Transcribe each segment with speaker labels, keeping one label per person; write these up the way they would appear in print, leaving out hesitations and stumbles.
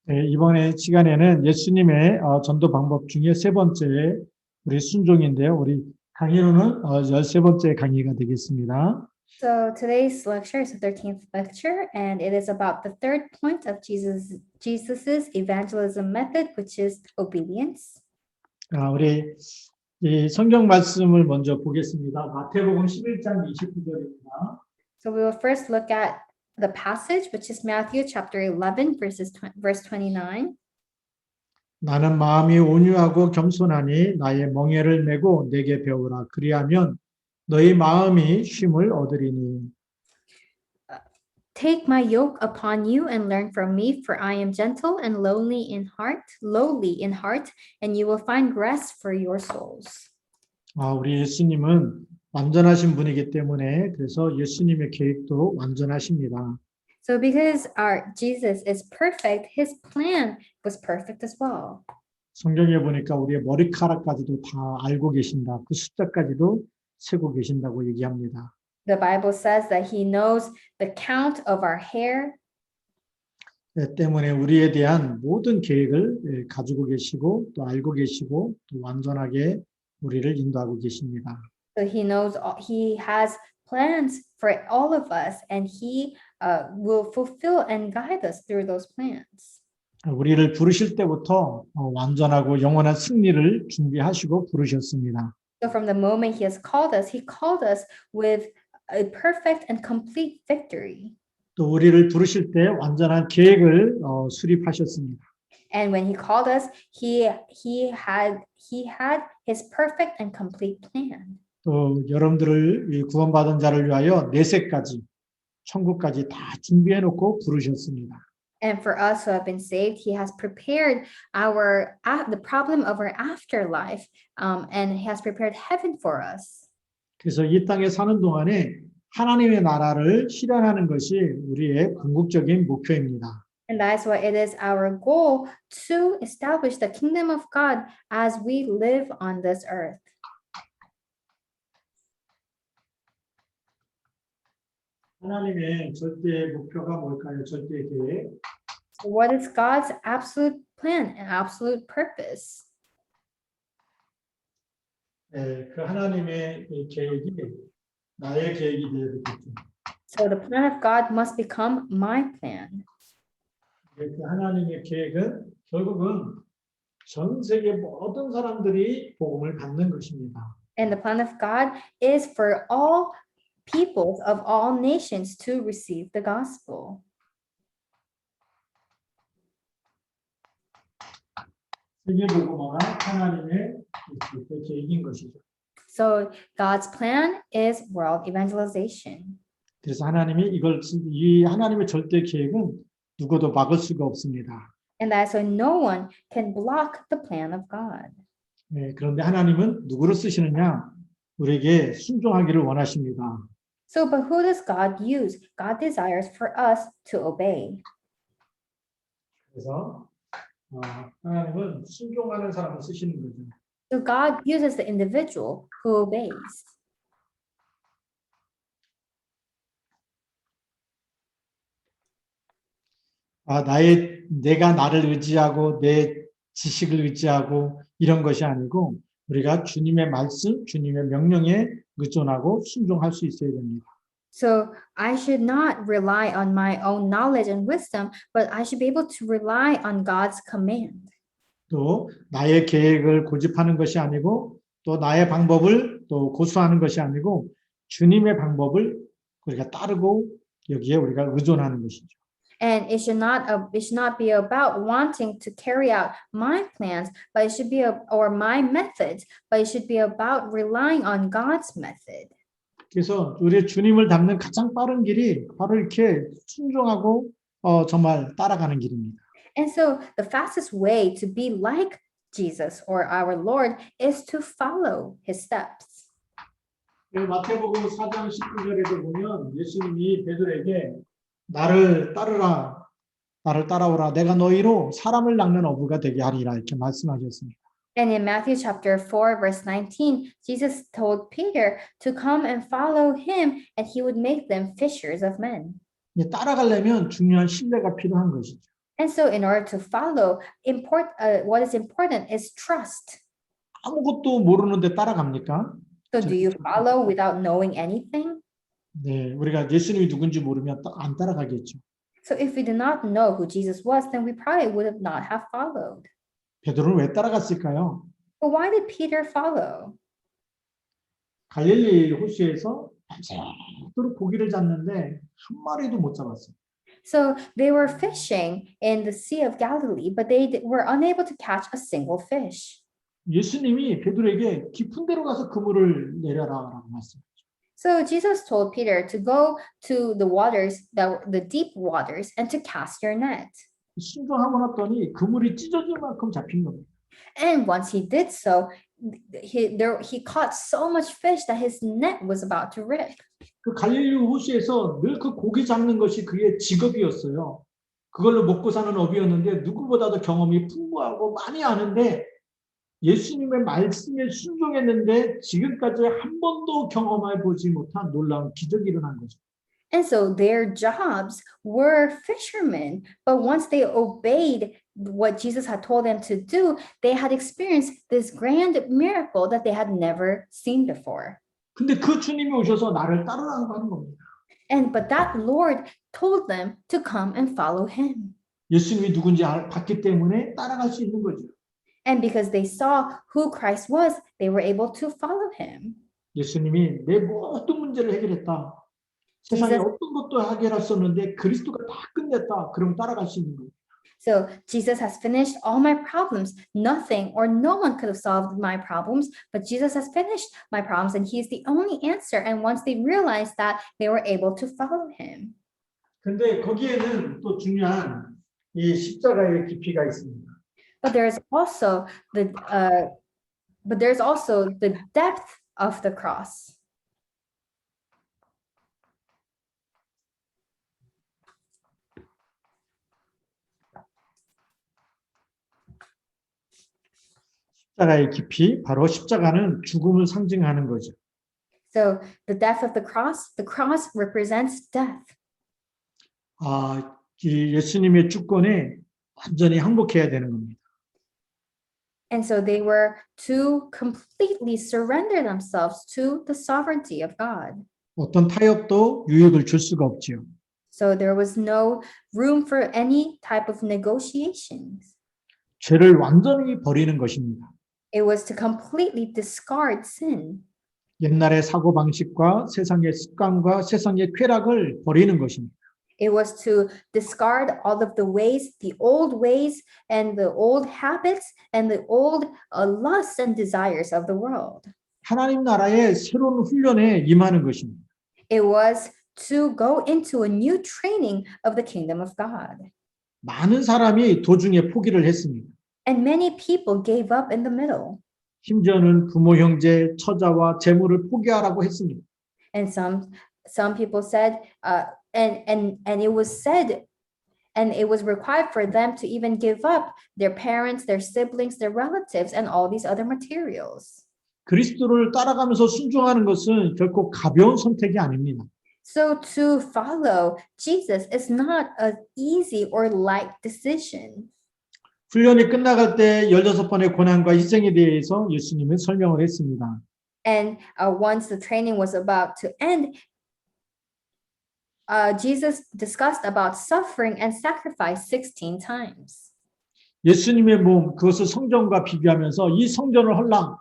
Speaker 1: 네, 이번에 시간에는 예수님의 전도 방법 중에 세 번째 우리 순종인데요. 우리 강의로는 13번째 강의가 되겠습니다.
Speaker 2: So today's lecture is the 13th lecture, and it is about the third point of Jesus's evangelism method, which is obedience.
Speaker 1: 우리 이 성경 말씀을 먼저 보겠습니다. 마태복음 11장 29절입니다.
Speaker 2: So we will first look at the passage, which is Matthew chapter 11, verse 29.
Speaker 1: 나는 마음이 온유하고 겸손하니 나의 멍에를 메고 내게 배우라. 그리하면 너희 마음이 쉼을 얻으리니.
Speaker 2: Take my yoke upon you and learn from me, for I am gentle and lowly in heart, and you will find rest for your souls.
Speaker 1: 우리 예수님은 완전하신 분이기 때문에 그래서 예수님의 계획도 완전하십니다.
Speaker 2: So because our Jesus is perfect, his plan was perfect as well.
Speaker 1: 성경에 보니까 우리의 머리카락까지도 다 알고 계신다. 그 숫자까지도 세고 계신다고 얘기합니다.
Speaker 2: The Bible says that he knows the count of our hair.
Speaker 1: 때문에 우리에 대한 모든 계획을 가지고 계시고 또 알고 계시고 또 완전하게 우리를 인도하고 계십니다.
Speaker 2: So he knows he has plans for all of us, and he will fulfill and guide us through those plans.
Speaker 1: 우리를 부르실 때부터 완전하고 영원한 승리를 준비하시고 부르셨습니다.
Speaker 2: So from the moment he has he called us with a perfect and complete victory.
Speaker 1: 또 우리를 부르실 때 완전한 계획을 수립하셨습니다.
Speaker 2: And when he called us, he had his perfect and complete plan.
Speaker 1: 또 여러분들을 구원받은 자를 위하여 내세까지 천국까지 다 준비해 놓고 부르셨습니다.
Speaker 2: And for us who have been saved, he has prepared the problem of our afterlife, and he has prepared heaven for us.
Speaker 1: 그래서 이 땅에 사는 동안에 하나님의 나라를 실현하는 것이 우리의 궁극적인 목표입니다.
Speaker 2: And that's why it is our goal to establish the kingdom of God as we live on this earth.
Speaker 1: 하나님의 절대 목표가 뭘까요? 절대 계획.
Speaker 2: So what is God's absolute plan and absolute purpose?
Speaker 1: 그 하나님의 계획이 나의 계획이 되어야 되겠죠.
Speaker 2: So the plan of God must become my plan.
Speaker 1: 그 하나님의 계획은 결국은 전 세계 모든 사람들이 복음을 받는 것입니다.
Speaker 2: And the plan of God is for all peoples of all nations to receive the gospel.
Speaker 1: 세계 복음화가 하나님의 계획인 것이죠.
Speaker 2: So God's plan is world evangelization.
Speaker 1: 그래서 하나님이 이 하나님의 절대 계획은 누구도 막을 수가 없습니다.
Speaker 2: And that's why no one can block the plan of God.
Speaker 1: 그런데 하나님은 누구를 쓰시느냐? 우리에게 순종하기를 원하십니다.
Speaker 2: So, but who does God use? God desires for us to obey.
Speaker 1: 그래서 하나님은 순종하는 사람을 쓰시는 거죠.
Speaker 2: So God uses the individual who obeys.
Speaker 1: 내가 나를 의지하고 내 지식을 의지하고 이런 것이 아니고 우리가 주님의 말씀, 주님의 명령에 의존하고 순종할 수 있어야 됩니다.
Speaker 2: So I should not rely on my own knowledge and wisdom, but I should be able to rely on God's command.
Speaker 1: 또 나의 계획을 고집하는 것이 아니고 또 나의 방법을 또 고수하는 것이 아니고 주님의 방법을 우리가 따르고 여기에 우리가 의존하는 것이죠.
Speaker 2: And it should not be about wanting to carry out my plans, but it should be or my methods, but it should be about relying on God's method.
Speaker 1: 그래서 우리 주님을 닮는 가장 빠른 길이 바로 이렇게 순종하고 정말 따라가는 길입니다.
Speaker 2: And so the fastest way to be like Jesus or our Lord is to follow his steps.
Speaker 1: 마태복음 4장 19절에도 보면 예수님이 베드로에게 나를 따라오라. 내가 너희로 사람을 낚는 어부가 되게 하리라 이렇게 말씀하셨습니다.
Speaker 2: And in Matthew chapter 4, verse 19, Jesus told Peter to come and follow him, and he would make them fishers of men.
Speaker 1: 따라가려면 중요한 신뢰가 필요한 것이죠.
Speaker 2: And so in order to follow, what is important is trust.
Speaker 1: 아무것도 모르는데 따라갑니까?
Speaker 2: So do you follow without knowing anything?
Speaker 1: 네, 우리가 예수님이 누군지 모르면 안 따라가겠죠.
Speaker 2: So if we did not know who Jesus was, then we probably would have not have followed.
Speaker 1: 베드로는 왜 따라갔을까요?
Speaker 2: But why did Peter follow?
Speaker 1: 갈릴리 호수에서 밤새도록 고기를 잡는데 한 마리도 못 잡았어요.
Speaker 2: So they were fishing in the Sea of Galilee, but they were unable to catch a single fish.
Speaker 1: 예수님이 베드로에게 깊은 데로 가서 그물을 내려라라고 말씀하셨죠.
Speaker 2: So Jesus told Peter to go to the waters, the deep waters, and to cast your net.
Speaker 1: 순종하고 났더니 그물이 찢어질 만큼 잡힌 겁니다.
Speaker 2: And once he did so, he caught so much fish that his net was about to rip.
Speaker 1: 그 갈릴리 호수에서 늘 그 고기 잡는 것이 그의 직업이었어요. 그걸로 먹고 사는 업이었는데 누구보다도 경험이 풍부하고 많이 아는데 예수님의 말씀에 순종했는데 지금까지 한 번도 경험해 보지 못한 놀라운 기적이 일어난 거죠.
Speaker 2: And so their jobs were fishermen, but once they obeyed what Jesus had told them to do, they had experienced this grand miracle that they had never seen before.
Speaker 1: 근데 그 주님이 오셔서 나를 따르라고 하는 겁니다.
Speaker 2: But that Lord told them to come and follow him.
Speaker 1: 예수님이 누군지 봤기 때문에 따라갈 수 있는 거죠.
Speaker 2: And because they saw who Christ was, they were able to follow him.
Speaker 1: 예수님이 내 모든 문제를 해결했다. 세상에
Speaker 2: Jesus-
Speaker 1: 어떤 것도 해결했었는데 그리스도가 다 끝냈다. 그럼 따라갈 수 있는 거예요.
Speaker 2: So Jesus has finished all my problems. Nothing or no one could have solved my problems, but Jesus has finished my problems and he's the only answer. And once they realized that, they were able to follow him.
Speaker 1: 근데 거기에는 또 중요한 이 십자가의 깊이가 있습니다.
Speaker 2: But there's also the depth of the cross.
Speaker 1: 십자가의 깊이, 바로 십자가는 죽음을 상징하는 거죠.
Speaker 2: So the depth of the cross represents death.
Speaker 1: 이 예수님의 주권에 완전히 항복해야 되는 겁니다.
Speaker 2: And so they were to completely surrender themselves to the sovereignty of God.
Speaker 1: 어떤 타협도 유익을 줄 수가 없지요.
Speaker 2: So there was no room for any type of negotiations.
Speaker 1: 죄를 완전히 버리는 것입니다.
Speaker 2: It was to completely discard sin.
Speaker 1: 옛날의 사고방식과 세상의 습관과 세상의 쾌락을 버리는 것입니다.
Speaker 2: It was to discard all of the ways, the old ways and the old habits and the old lusts and desires of the world.
Speaker 1: 하나님 나라의 새로운 훈련에 임하는 것입니다.
Speaker 2: It was to go into a new training of the kingdom of God.
Speaker 1: 많은 사람이 도중에 포기를 했습니다.
Speaker 2: And many people gave up in the middle.
Speaker 1: 심지어는 부모, 형제, 처자와 재물을 포기하라고 했습니다.
Speaker 2: And some people said, and it was said, and it was required for them to even give up their parents, their siblings, their relatives, and all these other materials.
Speaker 1: 그리스도를 따라가면서 순종하는 것은 결코 가벼운 선택이 아닙니다.
Speaker 2: So to follow Jesus is not an easy or light decision.
Speaker 1: 훈련이 끝나갈 때 16번의 고난과 희생에 대해서 예수님은 설명을 했습니다.
Speaker 2: And once the training was about to end, Jesus discussed about suffering and sacrifice 16 times.
Speaker 1: 예수님의 몸, 그것을 성전과 비교하면서 이 성전을 헐랑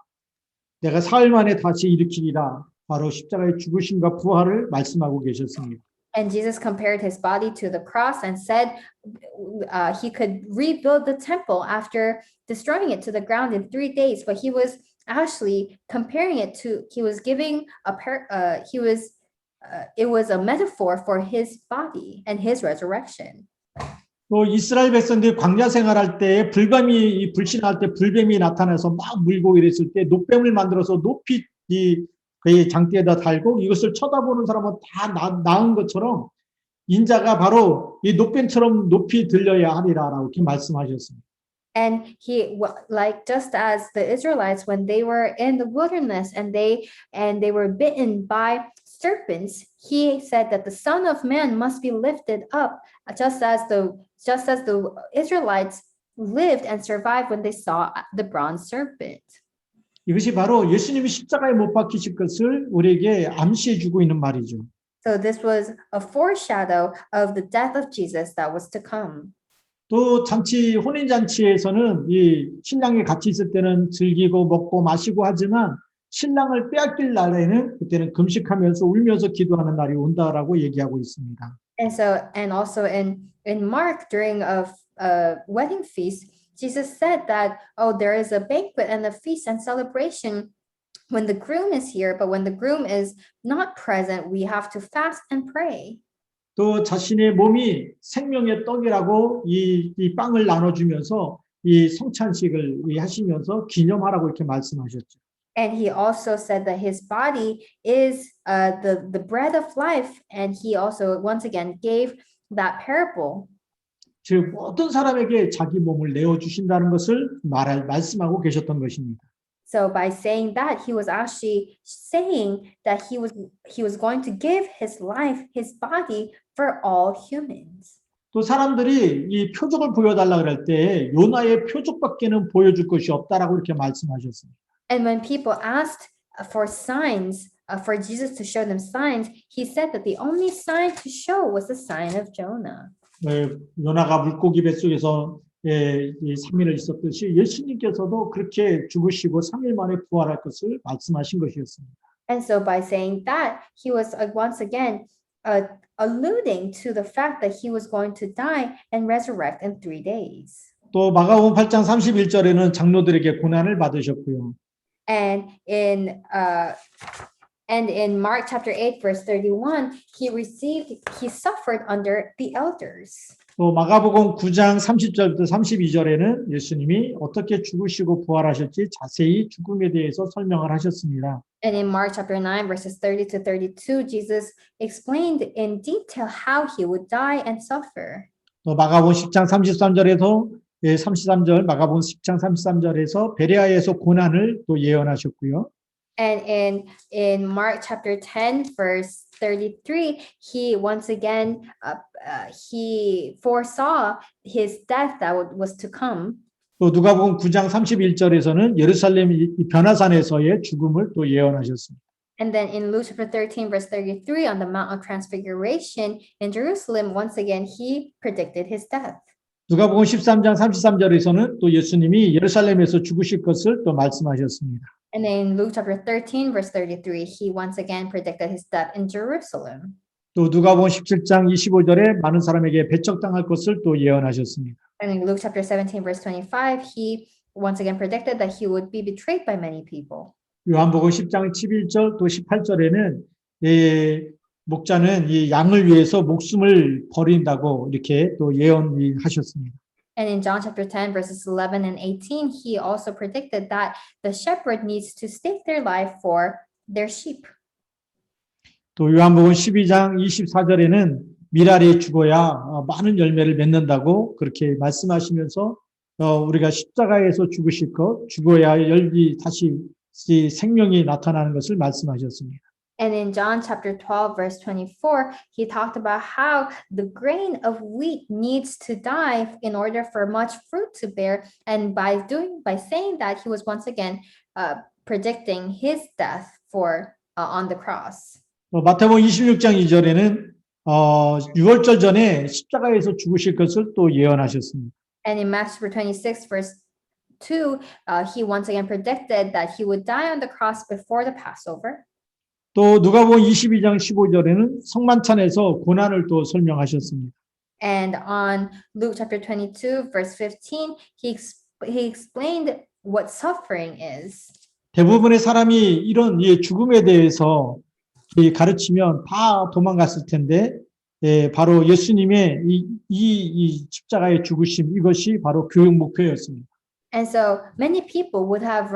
Speaker 1: 내가 사흘 만에 다시 일으키리라. 바로 십자가의 죽으심과 부활을 말씀하고 계셨습니다.
Speaker 2: And Jesus compared his body to the cross and said he could rebuild the temple after destroying it to the ground in 3 days. But he was actually comparing it to, he was giving it was a metaphor for his body and his resurrection.
Speaker 1: 또 이스라엘 백성들이 광야 생활할 때 불뱀이 불신할 때 불뱀이 나타나서 막 물고 이랬을 때 노뱀을 만들어서 높이 그의 장대에다 달고 이것을 쳐다보는 사람은 다 나은 것처럼 인자가 바로 이 노뱀처럼 높이 들려야 하리라라고 이렇게 말씀하셨습니다.
Speaker 2: And like just as the Israelites when they were in the wilderness and they were bitten by serpents, he said that the Son of Man must be lifted up, just as the Israelites lived and survived when they saw the bronze serpent.
Speaker 1: 이것이 바로 예수님이 십자가에 못 박히실 것을 우리에게 암시해 주고 있는 말이죠.
Speaker 2: So this was a foreshadow of the death of Jesus that was to come.
Speaker 1: 또 혼인잔치에서는 이 신랑이 같이 있을 때는 즐기고 먹고 마시고 하지만 신랑을 빼앗길 날에는 그때는 금식하면서 울면서 기도하는 날이 온다라고 얘기하고 있습니다.
Speaker 2: And also in Mark during a wedding feast, Jesus said that, oh, there is a banquet and a feast and celebration when the groom is here, but when the groom is not present, we have to fast and pray.
Speaker 1: 또 자신의 몸이 생명의 떡이라고 이 빵을 나눠주면서 이 성찬식을 하시면서 기념하라고 이렇게 말씀하셨죠.
Speaker 2: And he also said that his body is the bread of life, and he also once again gave that parable.
Speaker 1: 즉 모든 사람에게 자기 몸을 내어 주신다는 것을 말씀하고 계셨던 것입니다.
Speaker 2: So by saying that, he was actually saying that he was going to give his life, his body for all humans.
Speaker 1: 또 사람들이 이 표적을 보여달라 그럴 때 요나의 표적밖에는 보여줄 것이 없다라고 이렇게 말씀하셨습니다.
Speaker 2: And when people asked for signs, for Jesus to show them signs, he said that the only sign to show was the sign of Jonah.
Speaker 1: 요나가 물고기 뱃속에서 3일을 있었듯이 예수님께서도 그렇게 죽으시고 3일 만에 부활할 것을 말씀하신 것이었습니다.
Speaker 2: And so by saying that, he was once again alluding to the fact that he was going to die and resurrect in 3 days.
Speaker 1: 또 마가복음 8장 31절에는 장로들에게 고난을 받으셨고요.
Speaker 2: And in Mark chapter 8 verse 31, he suffered under the elders.
Speaker 1: 또 마가복음 9장 30절부터 32절에는 예수님이 어떻게 죽으시고 부활하실지 자세히 죽음에 대해서 설명을 하셨습니다.
Speaker 2: And in Mark chapter 9 verses 30 to 32, Jesus explained in detail how he would die and suffer.
Speaker 1: 또 마가복음 10장 33절에서 33절 마가복음 10장 33절에서 베레아에서 고난을 또 예언하셨고요.
Speaker 2: And in Mark chapter 10 verse 33, he once again he foresaw his death that was to come.
Speaker 1: 또 누가복음 9장 31절에서는 예루살렘 변화산에서의 죽음을 또 예언하셨습니다.
Speaker 2: And then in Luke chapter 13 verse 33 on the Mount of Transfiguration in Jerusalem, once again he predicted his death.
Speaker 1: 누가복음 13장 33절에서는 또 예수님이 예루살렘에서 죽으실 것을 또 말씀하셨습니다.
Speaker 2: And in Luke chapter 13 verse 33, he once again predicted his death in Jerusalem.
Speaker 1: 또 누가복음 17장 25절에 많은 사람에게 배척당할 것을 또 예언하셨습니다.
Speaker 2: And in Luke chapter 17 verse 25, he once again predicted that he would be betrayed by many people.
Speaker 1: 요한복음 10장 11절 또 18절에는 목자는 이 양을 위해서 목숨을 버린다고 이렇게 또 예언하셨습니다.
Speaker 2: And in John chapter 10 verses 11 and 18, he also predicted that the shepherd needs to stake their life for their sheep.
Speaker 1: 또 요한복음 12장 24절에는 미랄이 죽어야 많은 열매를 맺는다고 그렇게 말씀하시면서 우리가 십자가에서 죽으실 것, 죽어야 다시 생명이 나타나는 것을 말씀하셨습니다.
Speaker 2: And in John chapter 12 verse 24, he talked about how the grain of wheat needs to die in order for much fruit to bear. And by saying that, he was once again predicting his death on the cross.
Speaker 1: 마태복음 26장 2절에는 6월절 전에 십자가에서 죽으실 것을 또 예언하셨습니다.
Speaker 2: And in Matthew 26 verse 2, he once again predicted that he would die on the cross before the Passover.
Speaker 1: 또 누가복음 22장 15절에는 성만찬에서 고난을 또 설명하셨습니다.
Speaker 2: And on Luke chapter 22 verse 15, he explained what suffering is.
Speaker 1: 대부분의 사람이 이런 죽음에 대해서 가르치면 다 도망갔을 텐데 바로 예수님의 이 십자가의 죽으심 이것이 바로 교육 목표였습니다.
Speaker 2: And so many people would have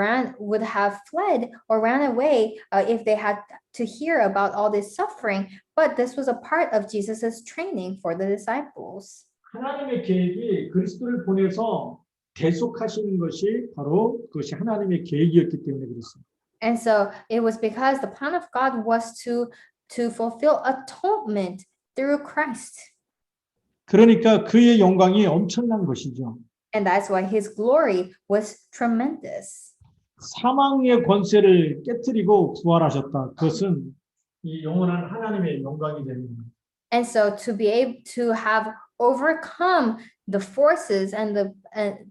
Speaker 2: fled or ran away if they had to hear about all this suffering. But this was a part of Jesus's training for the disciples.
Speaker 1: 하나님의 계획이 그리스도를 보내서 대속하시는 것이 바로 그것이 하나님의 계획이었기 때문에 그렇습니다.
Speaker 2: And so it was because the plan of God was to to fulfill atonement through Christ.
Speaker 1: 그러니까 그의 영광이 엄청난 것이죠.
Speaker 2: And that's why his glory was tremendous.
Speaker 1: 사망의 권세를 깨뜨리고 부활하셨다. 그것은 이 영원한 하나님의 영광이 되는 겁니다.
Speaker 2: And so to be able to have overcome the forces and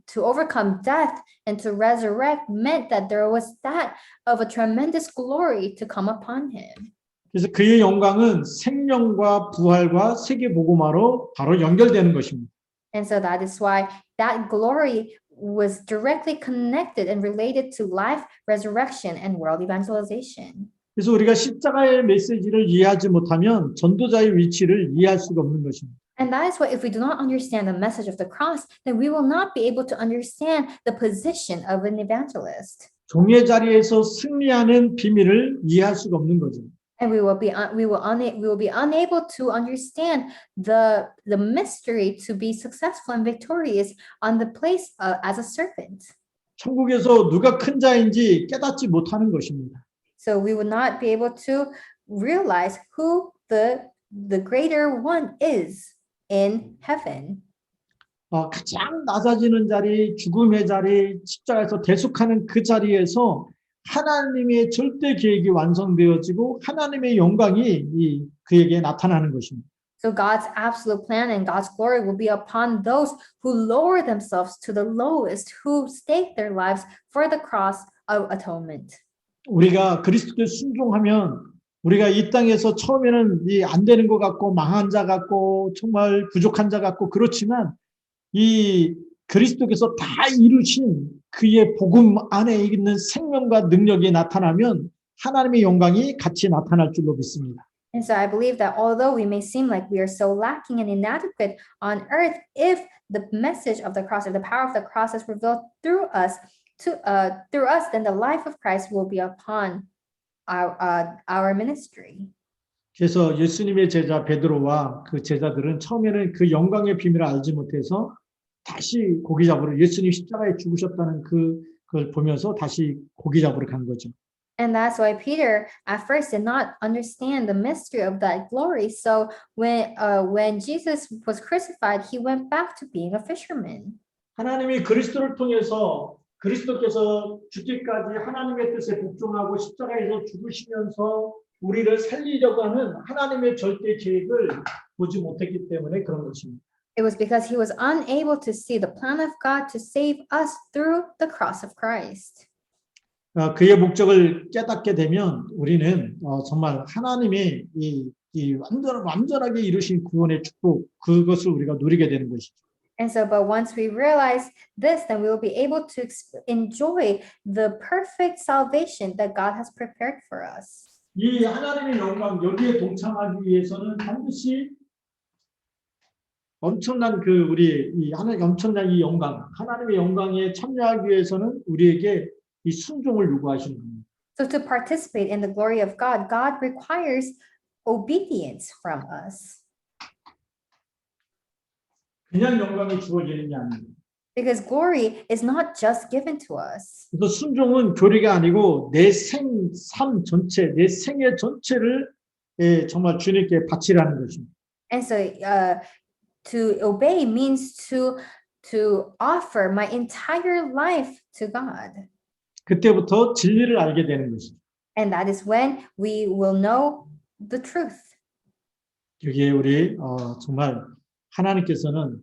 Speaker 2: to overcome death and to resurrect meant that there was that of a tremendous glory to come upon him.
Speaker 1: 그래서 그의 영광은 생명과 부활과 세계 복음화로 바로 연결되는 것입니다.
Speaker 2: And so that is why that glory was directly connected and related to life, resurrection, and world evangelization.
Speaker 1: 그래서 우리가 십자가의 메시지를 이해하지 못하면 전도자의 위치를 이해할 수가 없는 것입니다.
Speaker 2: And that is why if we do not understand the message of the cross, then we will not be able to understand the position of an evangelist.
Speaker 1: 종의 자리에서 승리하는 비밀을 이해할 수가 없는 거죠.
Speaker 2: And we will be unable to understand the mystery to be successful and victorious on the place as a servant.
Speaker 1: 천국에서 누가 큰 자인지 깨닫지 못하는 것입니다.
Speaker 2: So we will not be able to realize who the greater one is in heaven.
Speaker 1: 가장 낮아지는 자리, 죽음의 자리, 십자가에서 대속하는 그 자리에서 하나님의 절대 계획이 완성되어지고 하나님의 영광이 그에게 나타나는 것입니다.
Speaker 2: So God's absolute plan and God's glory will be upon those who lower themselves to the lowest, who stake their lives for the cross of atonement.
Speaker 1: 우리가 그리스도께 순종하면 우리가 이 땅에서 처음에는 안 되는 것 같고 망한 자 같고 정말 부족한 자 같고 그렇지만 이 그리스도께서 다 이루신 그의 복음 안에 있는 생명과 능력이 나타나면 하나님의 영광이 같이 나타날 줄로 믿습니다.
Speaker 2: And so I believe that although we may seem like we are so lacking and inadequate on earth, if the message of the cross or the power of the cross is revealed through us, then the life of Christ will be upon our ministry.
Speaker 1: 그래서 예수님의 제자 베드로와 그 제자들은 처음에는 그 영광의 비밀을 알지 못해서 다시 고기 잡으러 예수님 십자가에 죽으셨다는 그걸 보면서 다시 고기 잡으러 간 거죠.
Speaker 2: And that's why Peter at first did not understand the mystery of that glory. So when Jesus was crucified, he went back to being a fisherman.
Speaker 1: 하나님이 그리스도를 통해서 그리스도께서 죽기까지 하나님의 뜻에 복종하고 십자가에서 죽으시면서 우리를 살리려고 하는 하나님의 절대 계획을 보지 못했기 때문에 그런 것입니다.
Speaker 2: It was because he was unable to see the plan of God to save us through the cross of Christ.
Speaker 1: 그의 목적을 깨닫게 되면 우리는 정말 하나님의 이 완전하게 이루신 구원의 축복 그것을 우리가 누리게 되는 것이죠.
Speaker 2: And so, but once we realize this, then we will be able to enjoy the perfect salvation that God has prepared for us.
Speaker 1: 이 하나님의 영광 여기에 동참하기 위해서는 반드시 엄청난 엄청난 이 영광, 하나님의 영광에 참여하기 위해서는 우리에게 이 순종을 요구하시는 겁니다.
Speaker 2: So to participate in the glory of God, God requires obedience from us.
Speaker 1: 그냥 영광이 주어지는 게 아닙니다.
Speaker 2: Because glory is not just given to us.
Speaker 1: 그래서 순종은 교리가 아니고 내 삶 전체, 내 생애 전체를 정말 주님께 바치라는 것입니다.
Speaker 2: And so to obey means to offer my entire life to God.
Speaker 1: 그때부터 진리를 알게 되는 것이죠.
Speaker 2: And that is when we will know the truth.
Speaker 1: 여기에 우리 정말 하나님께서는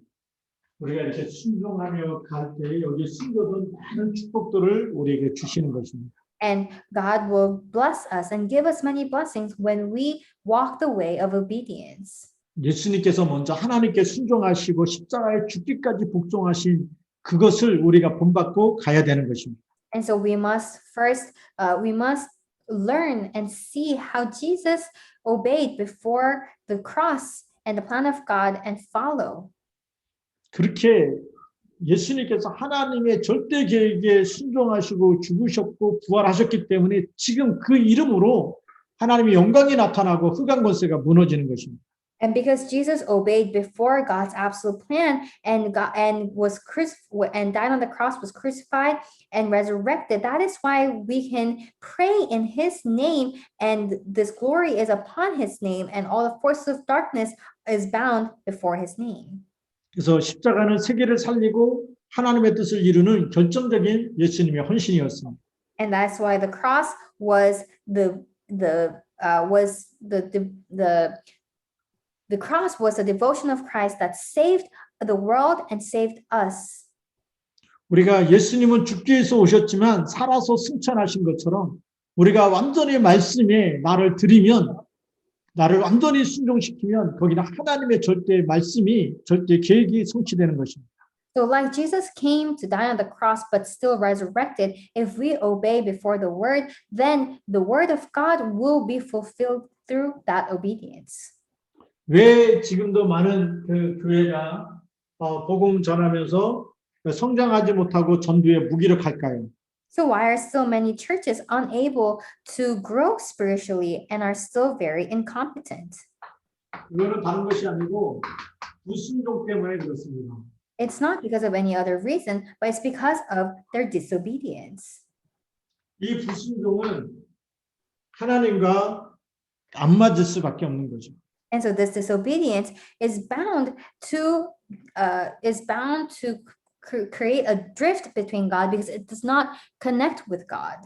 Speaker 1: 우리가 이렇게 순종하며 갈 때에 여기에 숨겨둔 많은 축복들을 우리에게 주시는 것입니다.
Speaker 2: And God will bless us and give us many blessings when we walk the way of obedience.
Speaker 1: 예수님께서 먼저 하나님께 순종하시고 십자가에 죽기까지 복종하신 그것을 우리가 본받고 가야 되는 것입니다.
Speaker 2: And so we must first learn and see how Jesus obeyed before the cross and the plan of God and follow.
Speaker 1: 그렇게 예수님께서 하나님의 절대 계획에 순종하시고 죽으셨고 부활하셨기 때문에 지금 그 이름으로 하나님의 영광이 나타나고 흑암 권세가 무너지는 것입니다.
Speaker 2: And because Jesus obeyed before God's absolute plan and and died on the cross, was crucified and resurrected, that is why we can pray in his name, and this glory is upon his name, and all the forces of darkness is bound before his name.
Speaker 1: 그래서 십자가는 세계를 살리고 하나님의 뜻을 이루는 결정적인 예수님의 헌신이었습니다.
Speaker 2: And that's why the cross was the cross was the devotion of Christ that saved the world and saved us.
Speaker 1: 우리가 예수님은 죽기 위해서 오셨지만 살아서 승천하신 것처럼 우리가 완전히 말씀에 나를 드리면, 나를 완전히 순종시키면 거기는 하나님의 절대 말씀이, 절대 계획이 성취되는 것입니다.
Speaker 2: So like Jesus came to die on the cross but still resurrected, if we obey before the word, then the word of God will be fulfilled through that obedience.
Speaker 1: 왜 지금도 많은 그 교회가 복음 전하면서 성장하지 못하고 전도에 무기력할까요?
Speaker 2: So why are so many churches unable to grow spiritually and are still very incompetent?
Speaker 1: 이거는 다른 것이 아니고 불순종 때문에 그렇습니다.
Speaker 2: It's not because of any other reason, but it's because of their disobedience.
Speaker 1: 이 불순종은 하나님과 안 맞을 수밖에 없는 거죠.
Speaker 2: And so this disobedience is bound to create a drift between God because it does not connect with God.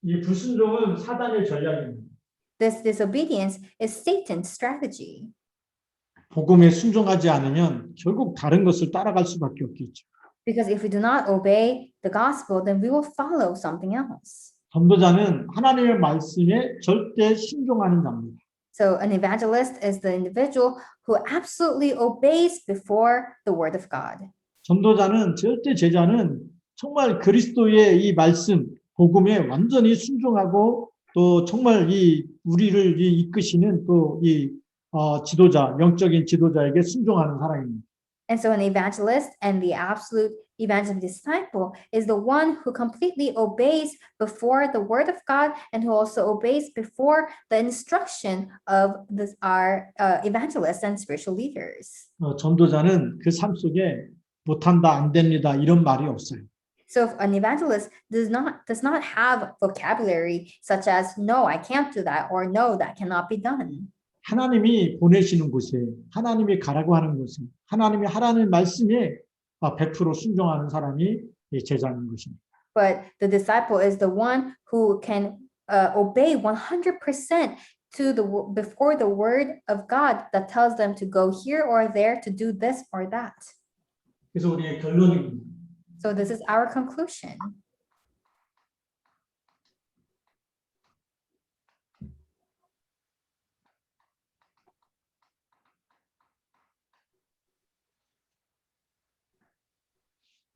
Speaker 1: 이 불순종은 사단의 전략입니다.
Speaker 2: This disobedience is Satan's strategy.
Speaker 1: 복음에 순종하지 않으면 결국 다른 것을 따라갈 수밖에 없겠죠.
Speaker 2: Because if we do not obey the gospel, then we will follow something else.
Speaker 1: 전도자는 하나님의 말씀에 절대 순종하는 자입니다.
Speaker 2: So an evangelist is the individual who absolutely obeys before the word of God.
Speaker 1: 전도자는 절대 제자는 정말 그리스도의 이 말씀, 복음에 완전히 순종하고 또 정말 이 우리를 이끄시는 또 이 지도자, 영적인 지도자에게 순종하는 사람입니다.
Speaker 2: And so an evangelist and the absolute evangelist disciple is the one who completely obeys before the word of God and who also obeys before the instruction of our evangelists and spiritual leaders.
Speaker 1: 전도자는 그 삶 속에 못한다, 안 됩니다 이런 말이 없어요.
Speaker 2: So if an evangelist does not have vocabulary such as no, I can't do that, or no, that cannot be done.
Speaker 1: 하나님이 보내시는 곳에, 하나님이 가라고 하는 곳에, 하나님이 하라는 말씀에 100% 순종하는 사람이 제자인 것입니다.
Speaker 2: But the disciple is the one who can obey 100% before the word of God that tells them to go here or there, to do this or that.
Speaker 1: 그래서 우리의 결론입니다.
Speaker 2: So this is our conclusion.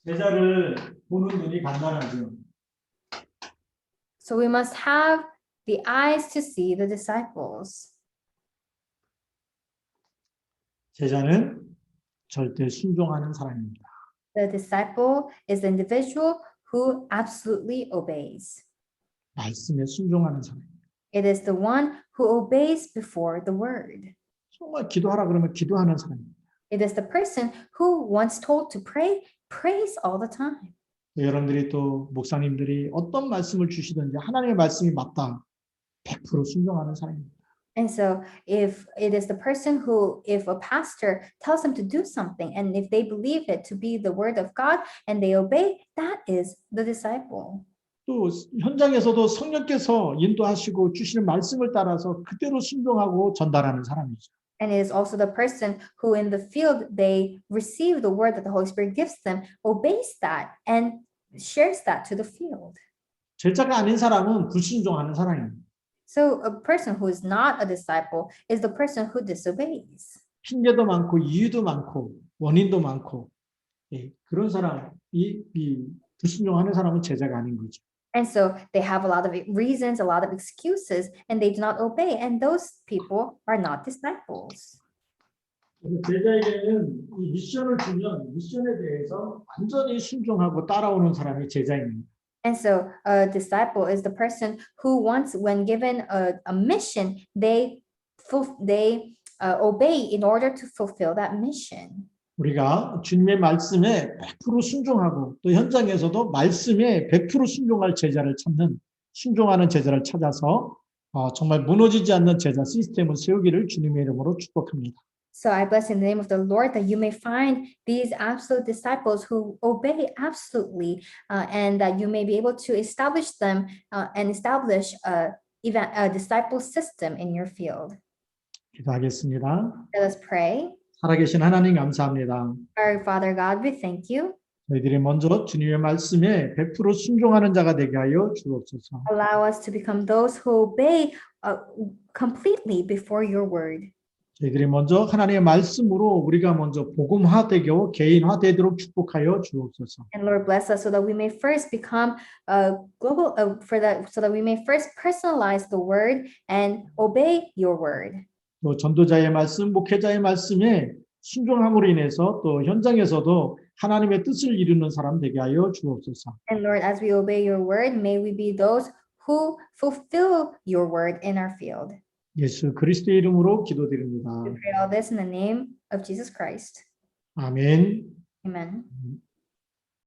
Speaker 1: 제자를 보는 눈이 간단하죠.
Speaker 2: So we must have the eyes to see the disciples.
Speaker 1: 제자는 절대 순종하는 사람입니다.
Speaker 2: The disciple is the individual who absolutely obeys.
Speaker 1: 말씀에 순종하는 사람입니다.
Speaker 2: It is the one who obeys before the word.
Speaker 1: 정말 기도하라 그러면 기도하는 사람입니다.
Speaker 2: It is the person who, once told to pray, prays all the time.
Speaker 1: 여러분들이 또 목사님들이 어떤 말씀을 주시든지 하나님의 말씀이 맞다 100% 순종하는 사람입니다.
Speaker 2: And so if it is the person who, if a pastor tells them to do something, and if they believe it to be the word of God and they obey, that is the disciple.
Speaker 1: 또 현장에서도 성령께서 인도하시고 주시는 말씀을 따라서 그대로 순종하고 전달하는 사람이죠.
Speaker 2: And it is also the person who in the field, they receive the word that the Holy Spirit gives them, obeys that and shares that to the field.
Speaker 1: 제자가 아닌 사람은 불순종하는 사람입니다.
Speaker 2: So a person who is not a disciple is the person who disobeys.
Speaker 1: 핑계도 많고 이유도 많고 원인도 많고 그런 사람, 이 불순종하는 사람은 제자가 아닌 거죠.
Speaker 2: And so they have a lot of reasons, a lot of excuses, and they do not obey. And those people are not disciples.
Speaker 1: 제자에게는 이 미션을 주면 미션에 대해서 완전히 순종하고 따라오는 사람이 제자입니다.
Speaker 2: And so a disciple is the person who once, when given a mission, they obey in order to fulfill that mission.
Speaker 1: 우리가 주님의 말씀에 100% 순종하고 또 현장에서도 말씀에 100% 순종할 제자를 찾는 순종하는 제자를 찾아서 정말 무너지지 않는 제자 시스템을 세우기를 주님의 이름으로 축복합니다.
Speaker 2: So I bless in the name of the Lord that you may find these absolute disciples who obey absolutely, and that you may be able to establish them and establish a disciple system in your field.
Speaker 1: 기도하겠습니다.
Speaker 2: Let us pray.
Speaker 1: 살아계신 하나님 감사합니다.
Speaker 2: Our Father God, we thank you.
Speaker 1: 저희들이 먼저 주님의 말씀에 100% 순종하는 자가 되게 하여 주옵소서.
Speaker 2: Allow us to become those who obey completely before your word.
Speaker 1: 저희들이 먼저 하나님의 말씀으로 우리가 먼저 복음화되고 개인화되도록 축복하여 주옵소서.
Speaker 2: And Lord, bless us so that we may first become global so that we may first personalize the word and obey your word.
Speaker 1: 또 전도자의 말씀, 목회자의 말씀에 순종함으로 인해서 또 현장에서도 하나님의 뜻을 이루는 사람 되게 하여 주옵소서.
Speaker 2: And Lord, as we obey your word, may we be those who fulfill your word in our field.
Speaker 1: 예수 그리스도의 이름으로 기도드립니다.
Speaker 2: We pray all this in the name of Jesus Christ.
Speaker 1: 아멘.
Speaker 2: Amen.